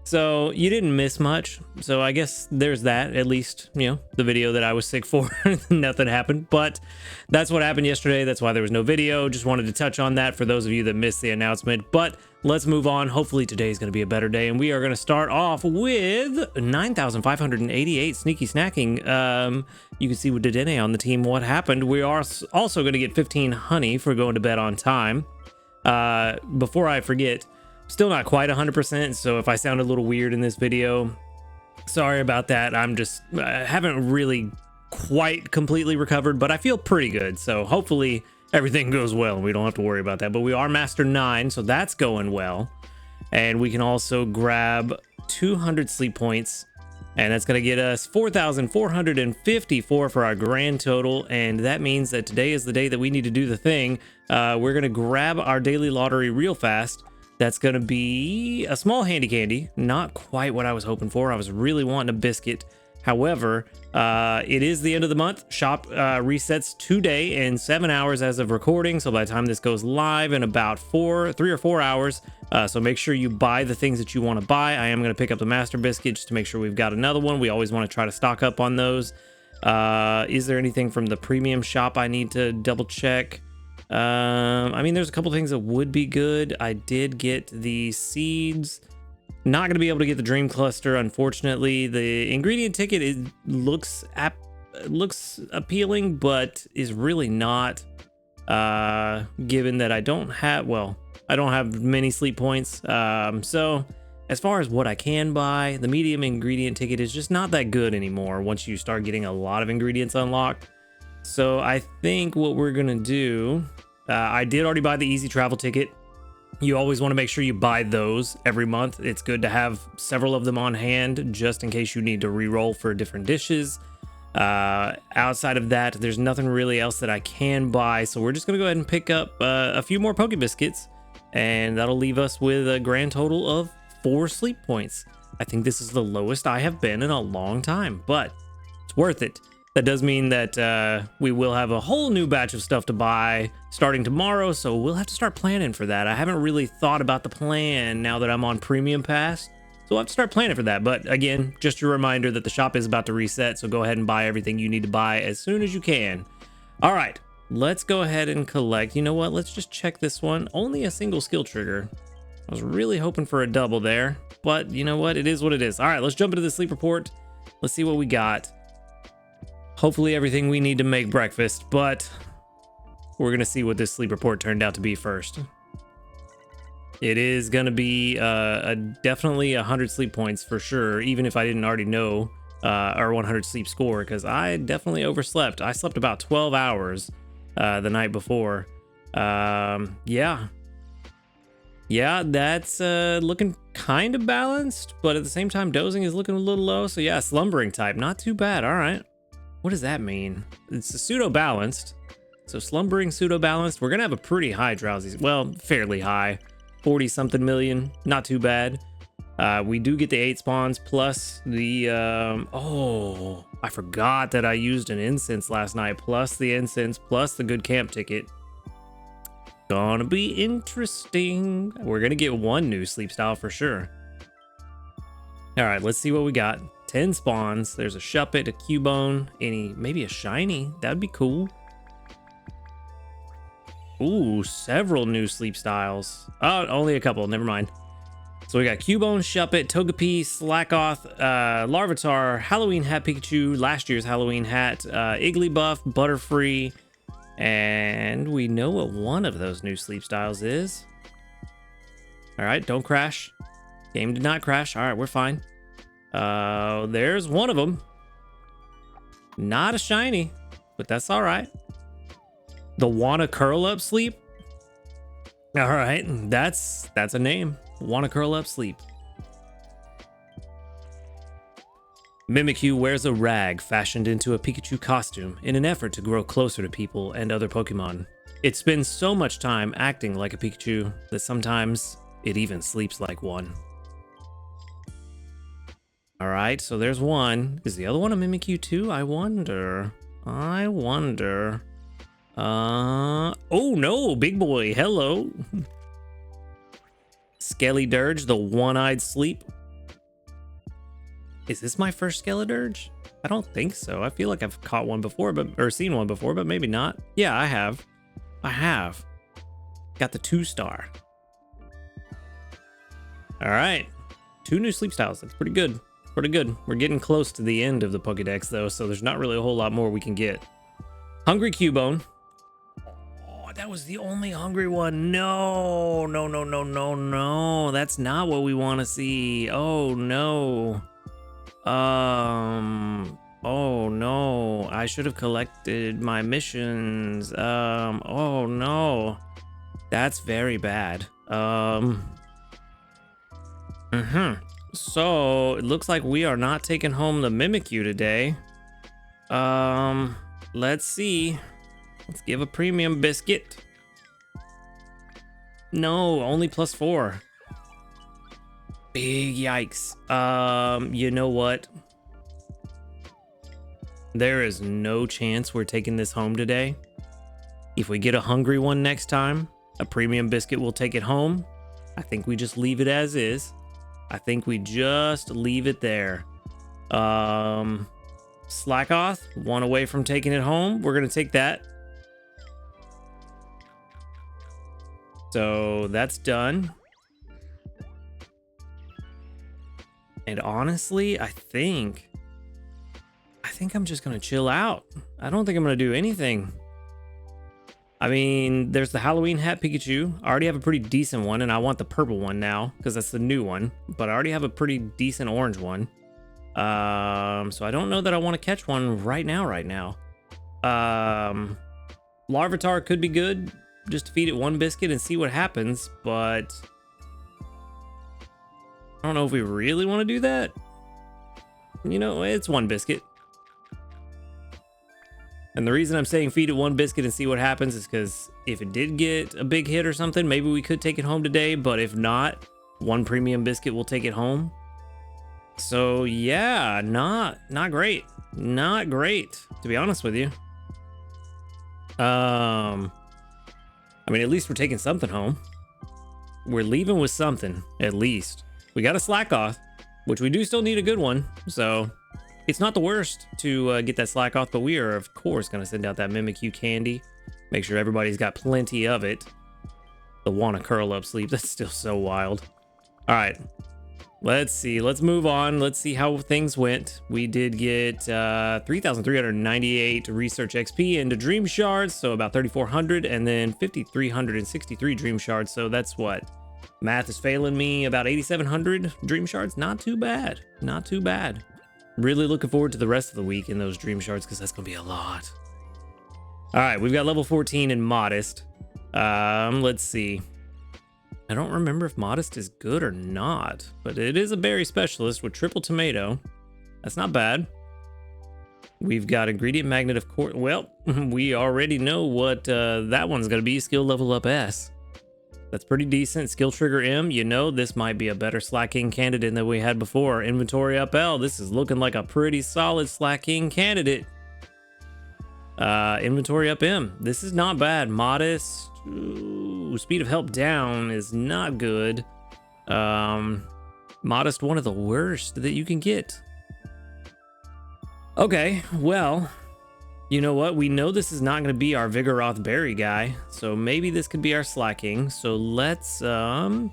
So you didn't miss much. So I guess there's that, at least, you know, the video that I was sick for, nothing happened, but that's what happened yesterday. That's why there was no video. Just wanted to touch on that for those of you that missed the announcement, but let's move on. Hopefully today is going to be a better day, and we are going to start off with 9,588 sneaky snacking. You can see with Dedenne on the team what happened. We are also going to get 15 honey for going to bed on time. Before I forget, still not quite 100%, so if I sound a little weird in this video, sorry about that. I'm just haven't really quite completely recovered, but I feel pretty good, so hopefully everything goes well and we don't have to worry about that. But we are Master 9, so that's going well, and we can also grab 200 sleep points, and that's going to get us 4,454 for our grand total, and that means that today is the day that we need to do the thing. We're going to grab our daily lottery real fast. That's going to be a small handy candy. Not quite what I was hoping for. I was really wanting a biscuit. However, it is the end of the month. Shop resets today in 7 hours as of recording. So by the time this goes live in about 3 or 4 hours. So make sure you buy the things that you want to buy. I am going to pick up the Master Biscuit just to make sure we've got another one. We always want to try to stock up on those. Is there anything from the premium shop I need to double check? I mean, there's a couple things that would be good. I did get the seeds. Not going to be able to get the dream cluster, unfortunately. The ingredient ticket looks appealing, but is really not, given that I don't have, well, I don't have many sleep points. So As far as what I can buy, the medium ingredient ticket is just not that good anymore once you start getting a lot of ingredients unlocked. So I think what we're gonna do, I did already buy the easy travel ticket. You always want to make sure you buy those every month. It's good to have several of them on hand just in case you need to re-roll for different dishes. Outside of that, there's nothing really else that I can buy. So we're just going to go ahead and pick up a few more Poke Biscuits, and that'll leave us with a grand total of 4 sleep points. I think this is the lowest I have been in a long time, but it's worth it. That does mean that we will have a whole new batch of stuff to buy starting tomorrow, so we'll have to start planning for that. I haven't really thought about the plan now that I'm on Premium Pass, so we'll have to start planning for that. But again, just a reminder that the shop is about to reset, so go ahead and buy everything you need to buy as soon as you can. All right, let's go ahead and collect. You know what? Let's just check this one. Only a single skill trigger. I was really hoping for a double there, but you know what? It is what it is. All right, let's jump into the sleep report. Let's see what we got. Hopefully everything we need to make breakfast, but we're going to see what this sleep report turned out to be first. It is going to be definitely 100 sleep points for sure, even if I didn't already know our 100 sleep score, because I definitely overslept. I slept about 12 hours the night before. Yeah, that's looking kind of balanced, but at the same time, dozing is looking a little low. So yeah, slumbering type, not too bad. All right. What does that mean? It's a pseudo-balanced. So slumbering pseudo-balanced. We're going to have a pretty high drowsy. Well, fairly high. 40-something million. Not too bad. We do get the 8 spawns plus the... oh, I forgot that I used an incense last night. Plus the incense, plus the good camp ticket. Gonna be interesting. We're going to get 1 new sleep style for sure. All right, let's see what we got. 10 spawns. There's a Shuppet, a Cubone, maybe a shiny. That'd be cool. Ooh, several new sleep styles. Oh, only a couple. Never mind. So we got Cubone, Shuppet, Togepi, Slackoth, Larvitar, Halloween Hat Pikachu, last year's Halloween Hat, Igglybuff, Butterfree, and we know what one of those new sleep styles is. All right, don't crash. Game did not crash. All right, we're fine. There's one of them. Not a shiny, but that's all right. The Wanna Curl Up Sleep. All right, that's a name. Wanna Curl Up Sleep. Mimikyu wears a rag fashioned into a Pikachu costume in an effort to grow closer to people and other Pokemon. It spends so much time acting like a Pikachu that sometimes it even sleeps like one. All right, so there's one. Is the other one a Mimikyu too? I wonder. Oh no, big boy, hello. Skelly Dirge, the one-eyed sleep. Is this my first Skeledirge? I don't think so. I feel like I've caught one before, or seen one before, but maybe not. Yeah, I have. Got the 2-star. All right, 2 new sleep styles. That's pretty good. We're getting close to the end of the Pokédex though, so there's not really a whole lot more we can get. Hungry Cubone. Oh, that was the only hungry one. No. That's not what we want to see. Oh no. Oh no. I should have collected my missions. Oh no. That's very bad. So it looks like we are not taking home the Mimikyu today. Let's see. Let's give a premium biscuit. No, only +4. Big yikes. You know what? There is no chance we're taking this home today. If we get a hungry one next time, a premium biscuit will take it home. I think we just leave it as is. I think we just leave it there. Slackoth, 1 away from taking it home. We're going to take that. So that's done. And honestly, I think I'm just going to chill out. I don't think I'm going to do anything. I mean, there's the Halloween hat Pikachu. I already have a pretty decent one, and I want the purple one now because that's the new one. But I already have a pretty decent orange one. So I don't know that I want to catch one right now. Larvitar could be good, just to feed it one biscuit and see what happens, but I don't know if we really want to do that. You know, it's one biscuit. And the reason I'm saying feed it one biscuit and see what happens is because if it did get a big hit or something, maybe we could take it home today, but if not, one premium biscuit will take it home. So yeah, not great. Not great, to be honest with you. I mean, at least we're taking something home. We're leaving with something, at least. We got a slack off, which we do still need a good one. So it's not the worst to get that slack off, but we are, of course, going to send out that Mimikyu candy. Make sure everybody's got plenty of it. The wanna curl up sleep, that's still so wild. All right. Let's see. Let's move on. Let's see how things went. We did get 3,398 research XP into dream shards, so about 3,400, and then 5,363 dream shards. So that's what? Math is failing me. About 8,700 dream shards. Not too bad. Not too bad. Really looking forward to the rest of the week in those dream shards because that's going to be a lot. All right. We've got level 14 in Modest. Let's see. I don't remember if Modest is good or not, but it is a berry specialist with triple tomato. That's not bad. We've got ingredient magnet, of course. Well, we already know what that one's going to be. Skill level up S. That's pretty decent. Skill trigger M. You know, this might be a better slacking candidate than we had before. Inventory up L. This is looking like a pretty solid slacking candidate. Inventory up M. This is not bad. Modest. Ooh, speed of help down is not good. Modest, one of the worst that you can get. Okay, well, you know what? We know this is not going to be our Vigoroth berry guy, so maybe this could be our slacking. So let's go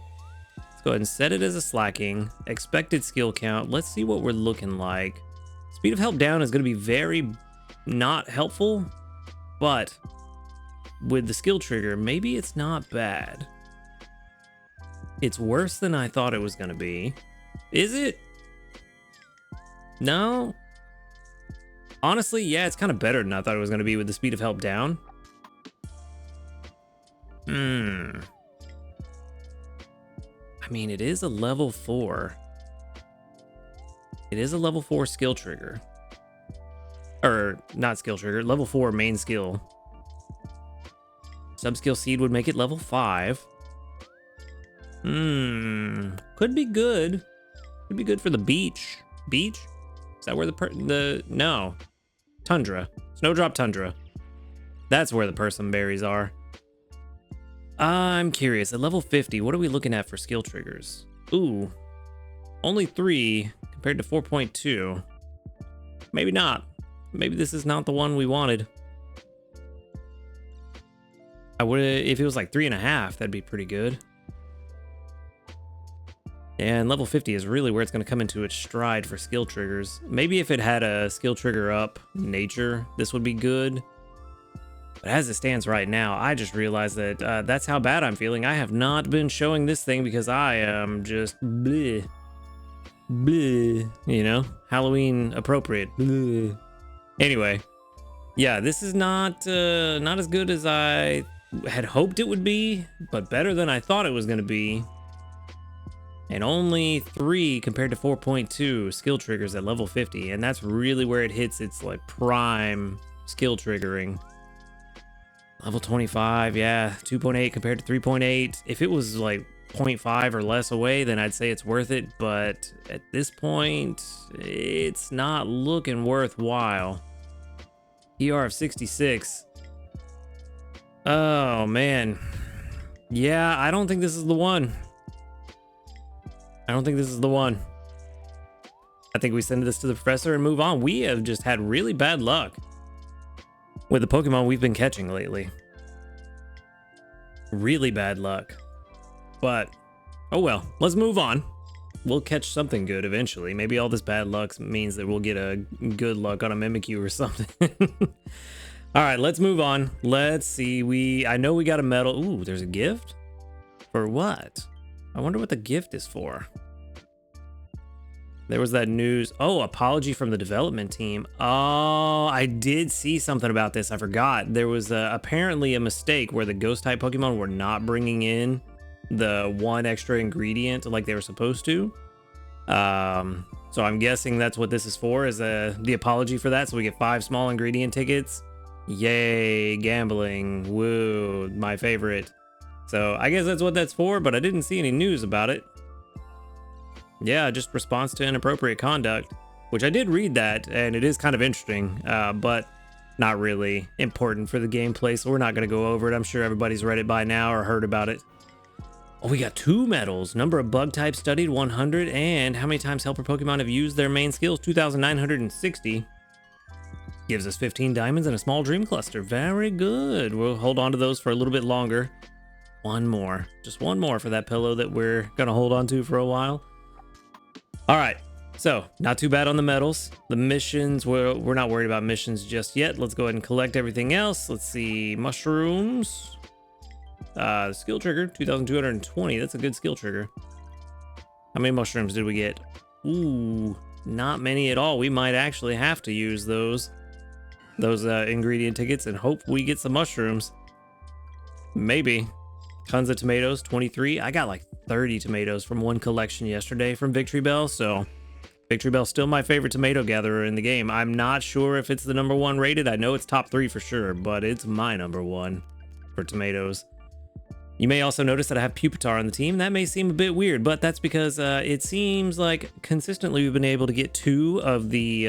ahead and set it as a slacking. Expected skill count. Let's see what we're looking like. Speed of help down is going to be very not helpful, but with the skill trigger, maybe it's not bad. It's worse than I thought it was going to be. Is it? No? Honestly, yeah, it's kind of better than I thought it was going to be with the speed of help down. I mean, it is a level 4. It is a level 4 skill trigger. Or, not skill trigger, level 4 main skill. Subskill seed would make it level 5. Could be good. Could be good for the beach. Beach? Is that where no. Tundra. Snowdrop Tundra. That's where the Persim berries are. I'm curious. At level 50, what are we looking at for skill triggers? Ooh. Only 3 compared to 4.2. Maybe not. Maybe this is not the one we wanted. I would, if it was like 3.5, that'd be pretty good. And level 50 is really where it's going to come into its stride for skill triggers. Maybe if it had a skill trigger up, nature, this would be good. But as it stands right now, I just realized that that's how bad I'm feeling. I have not been showing this thing because I am just bleh. Bleh. You know, Halloween appropriate. Bleh. Anyway, yeah, this is not as good as I had hoped it would be, but better than I thought it was going to be. And only 3 compared to 4.2 skill triggers at level 50, and that's really where it hits its like prime skill triggering. Level 25, yeah, 2.8 compared to 3.8. If it was like 0.5 or less away, then I'd say it's worth it, but at this point, it's not looking worthwhile. ER of 66. Oh, man. Yeah, I don't think this is the one. I don't think this is the one. I think we send this to the professor and move on. We have just had really bad luck with the Pokemon we've been catching lately. Really bad luck. But, oh well, let's move on. We'll catch something good eventually. Maybe all this bad luck means that we'll get a good luck on a Mimikyu or something. All right, let's move on. Let's see. I know we got a medal. Ooh, there's a gift? For what? I wonder what the gift is for. There was that news. Oh, apology from the development team. Oh, I did see something about this. I forgot. There was apparently a mistake where the ghost type Pokemon were not bringing in the one extra ingredient like they were supposed to. So I'm guessing that's what this is for, is the apology for that. So we get 5 small ingredient tickets. Yay, gambling. Woo, my favorite. So I guess that's what that's for, but I didn't see any news about it. Yeah, just response to inappropriate conduct, which I did read that, and it is kind of interesting, but not really important for the gameplay, so we're not going to go over it. I'm sure everybody's read it by now or heard about it. Oh, we got 2 medals. Number of bug types studied, 100, and how many times helper Pokemon have used their main skills, 2,960. Gives us 15 diamonds and a small dream cluster. Very good. We'll hold on to those for a little bit longer. One more. Just one more for that pillow that we're going to hold on to for a while. All right, so not too bad on the medals. The missions, we're not worried about missions just yet. Let's go ahead and collect everything else. Let's see, mushrooms. Skill trigger, 2,220. That's a good skill trigger. How many mushrooms did we get? Ooh, not many at all. We might actually have to use those ingredient tickets and hope we get some mushrooms. Maybe. Tons of tomatoes, 23. I got like 30 tomatoes from one collection yesterday from Victory Bell, so Victory Bell's still my favorite tomato gatherer in the game. I'm not sure if it's the #1 rated. I know it's top 3 for sure, but it's my #1 for tomatoes. You may also notice that I have Pupitar on the team. That may seem a bit weird, but that's because it seems like consistently we've been able to get 2 of the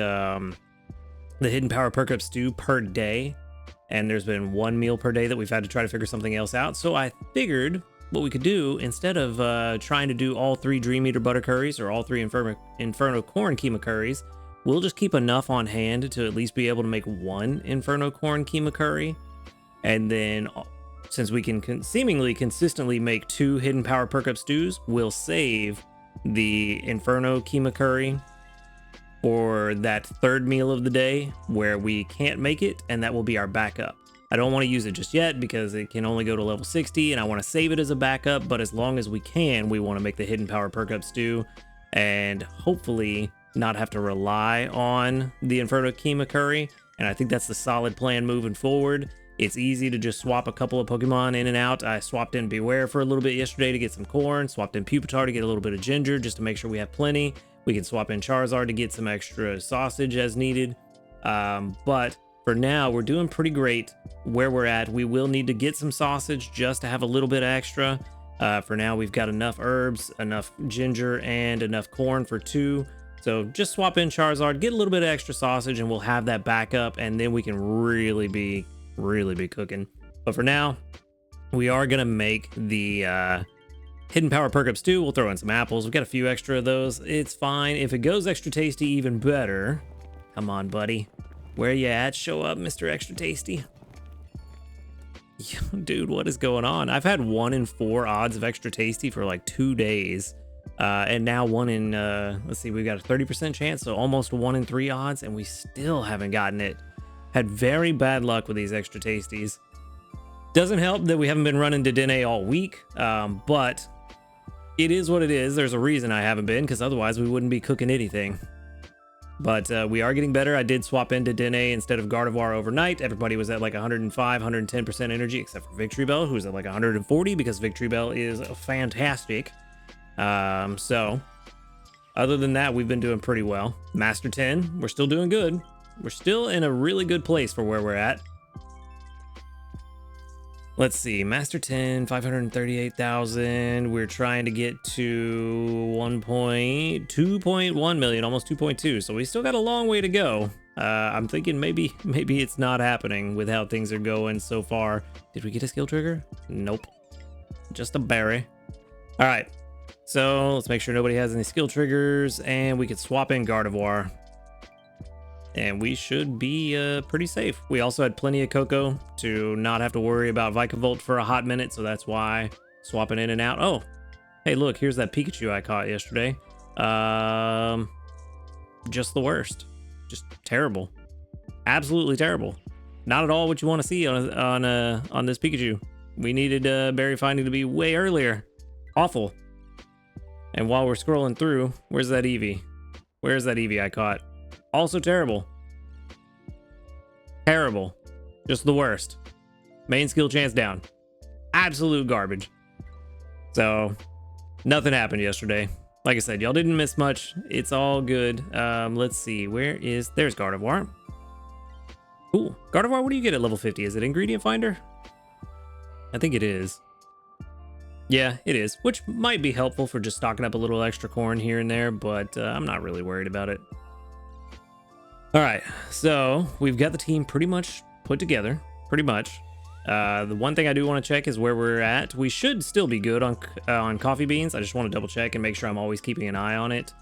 Hidden Power Perk Up Stew per day. And there's been 1 meal per day that we've had to try to figure something else out. So I figured what we could do, instead of trying to do all 3 Dream Eater butter curries or all 3 Inferno Corn Keema curries, we'll just keep enough on hand to at least be able to make 1 Inferno Corn Keema curry. And then, since we can seemingly consistently make 2 Hidden Power Perk Up Stews, we'll save the Inferno Keema curry for that 3rd meal of the day where we can't make it, and that will be our backup. I don't want to use it just yet because it can only go to level 60 and I want to save it as a backup, but as long as we can, we want to make the Hidden Power Perk Up Stew and hopefully not have to rely on the Inferno Keema curry, and I think that's the solid plan moving forward. It's easy to just swap a couple of Pokemon in and out. I swapped in Beware for a little bit yesterday to get some corn, swapped in Pupitar to get a little bit of ginger just to make sure we have plenty. We can swap in Charizard to get some extra sausage as needed. But for now, we're doing pretty great where we're at. We will need to get some sausage just to have a little bit extra. For now, we've got enough herbs, enough ginger, and enough corn for 2. So just swap in Charizard, get a little bit of extra sausage, and we'll have that backup, and then we can really be cooking. But for now, we are going to make the Hidden Power Perk Up Stew. We'll throw in some apples. We've got a few extra of those. It's fine. If it goes extra tasty, even better. Come on, buddy. Where you at? Show up, Mr. Extra Tasty. Dude, what is going on? I've had 1 in 4 odds of Extra Tasty for like 2 days. And now 1 in, let's see, we've got a 30% chance, so almost 1 in 3 odds, and we still haven't gotten it. Had very bad luck with these Extra Tasties. Doesn't help that we haven't been running Dedenne all week, but it is what it is. There's a reason I haven't been, because otherwise we wouldn't be cooking anything. But we are getting better. I did swap into Dedenne instead of Gardevoir overnight. Everybody was at like 105, 110% energy, except for Victory Bell, who's at like 140, because Victory Bell is fantastic. So other than that, we've been doing pretty well. Master 10, we're still doing good. We're still in a really good place for where we're at. Let's see, Master 10, 538,000. We're trying to get to 2.1 million, almost 2.2. So we still got a long way to go. I'm thinking maybe it's not happening with how things are going so far. Did we get a skill trigger? Nope. Just a berry. All right. So let's make sure nobody has any skill triggers, and we could swap in Gardevoir. And we should be pretty safe. We also had plenty of cocoa to not have to worry about Vikavolt for a hot minute, so that's why swapping in and out. Oh, hey, look, here's that Pikachu I caught yesterday. Just the worst. Just terrible. Absolutely terrible. not at all what you want to see on this Pikachu. We needed berry finding to be way earlier. Awful. And while we're scrolling through, where's that Eevee? Where's that Eevee I caught? Also terrible. Terrible. Just the worst. Main skill chance down. Absolute garbage. So, nothing happened yesterday. Like I said, y'all didn't miss much. It's all good. Let's see. There's Gardevoir. Ooh, Gardevoir, what do you get at level 50? Is it Ingredient Finder? I think it is. Yeah, it is, which might be helpful for just stocking up a little extra corn here and there, but I'm not really worried about it. All right, so we've got the team pretty much put together, pretty much. The one thing I do want to check is where we're at. We should still be good on coffee beans. I just want to double check and make sure I'm always keeping an eye on it.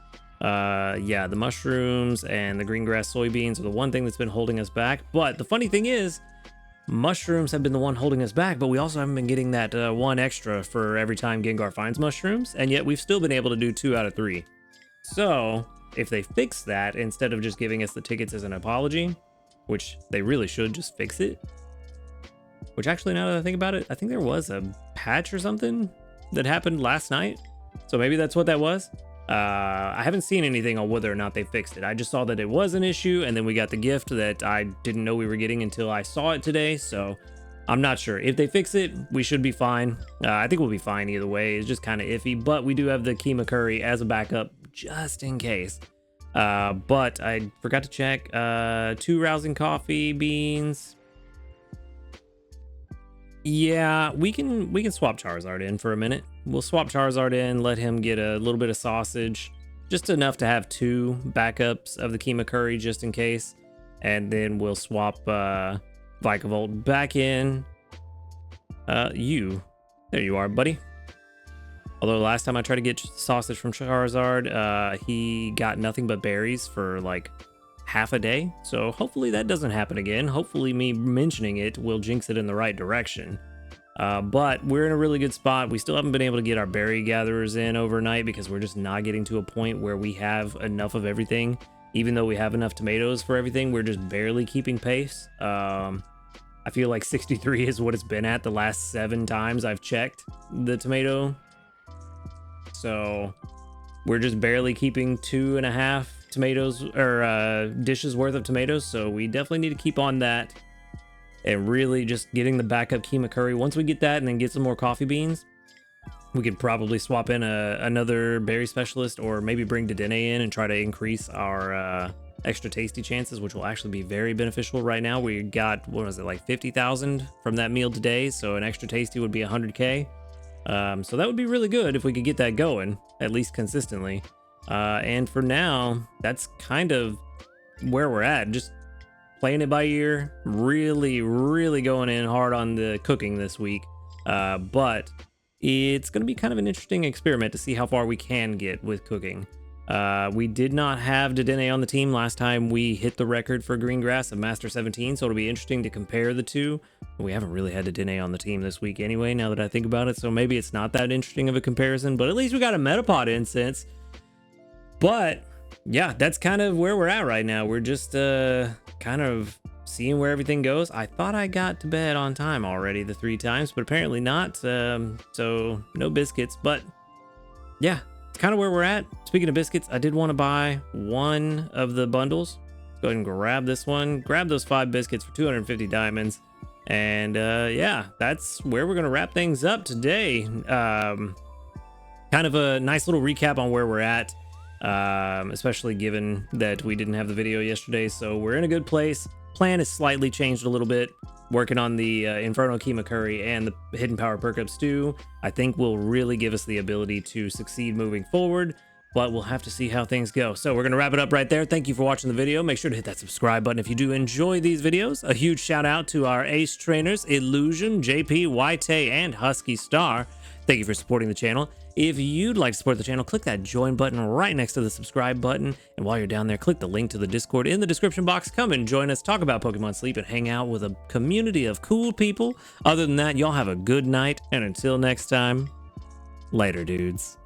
Yeah, the mushrooms and the green grass soybeans are the one thing that's been holding us back. But the funny thing is, mushrooms have been the one holding us back, but we also haven't been getting that one extra for every time Gengar finds mushrooms, and yet we've still been able to do 2 out of 3. So if they fix that, instead of just giving us the tickets as an apology, which they really should just fix it, which actually, now that I think about it, I think there was a patch or something that happened last night. So maybe that's what that was. I haven't seen anything on whether or not they fixed it. I just saw that it was an issue, and then we got the gift that I didn't know we were getting until I saw it today. So I'm not sure. If they fix it, we should be fine. I think we'll be fine either way. It's just kind of iffy, but we do have the Kima Curry as a backup just in case. But I forgot to check. 2 rousing coffee beans. Yeah, we can swap Charizard in for a minute. We'll swap Charizard in, let him get a little bit of sausage, just enough to have 2 backups of the Kima Curry just in case, and then we'll swap Vikavolt back in. There you are, buddy. Although last time I tried to get sausage from Charizard, he got nothing but berries for like half a day, so hopefully that doesn't happen again. Hopefully me mentioning it will jinx it in the right direction. But we're in a really good spot. We still haven't been able to get our berry gatherers in overnight because we're just not getting to a point where we have enough of everything. Even though we have enough tomatoes for everything, we're just barely keeping pace. I feel like 63 is what it's been at the last 7 times I've checked the tomato. So we're just barely keeping 2.5 tomatoes or dishes worth of tomatoes, so we definitely need to keep on that and really just getting the backup Kima Curry. Once we get that and then get some more coffee beans, we could probably swap in another berry specialist, or maybe bring Dedenne in and try to increase our extra tasty chances, which will actually be very beneficial. Right now we got, what was it, like 50,000 from that meal today, so an extra tasty would be 100k. So that would be really good if we could get that going, at least consistently. And for now, that's kind of where we're at. Just playing it by ear, really going in hard on the cooking this week. But it's going to be kind of an interesting experiment to see how far we can get with cooking. We did not have Dedenne on the team last time we hit the record for green grass of Master 17, so it'll be interesting to compare the two. We haven't really had Dedenne on the team this week anyway, now that I think about it, so maybe it's not that interesting of a comparison, but at least we got a Metapod instance. But yeah, that's kind of where we're at right now. We're just kind of seeing where everything goes. I thought I got to bed on time already the 3 times, but apparently not. So no biscuits, but yeah, it's kind of where we're at. Speaking of biscuits, I did want to buy one of the bundles. Let's go ahead and grab this one. Grab those 5 biscuits for 250 diamonds. And yeah, that's where we're going to wrap things up today. Kind of a nice little recap on where we're at. Especially given that we didn't have the video yesterday, so we're in a good place. Plan has slightly changed a little bit, working on the Inferno Kima Curry and the Hidden Power perk ups too. I think will really give us the ability to succeed moving forward, but we'll have to see how things go. So we're gonna wrap it up right there. Thank you for watching the video. Make sure to hit that subscribe button if you do enjoy these videos. A huge shout out to our ace trainers Illusion, JP, White, and Husky Star. Thank you for supporting the channel. If you'd like to support the channel, click that join button right next to the subscribe button. And while you're down there, click the link to the Discord in the description box. Come and join us, talk about Pokemon Sleep, and hang out with a community of cool people. Other than that, y'all have a good night. And until next time, later, dudes.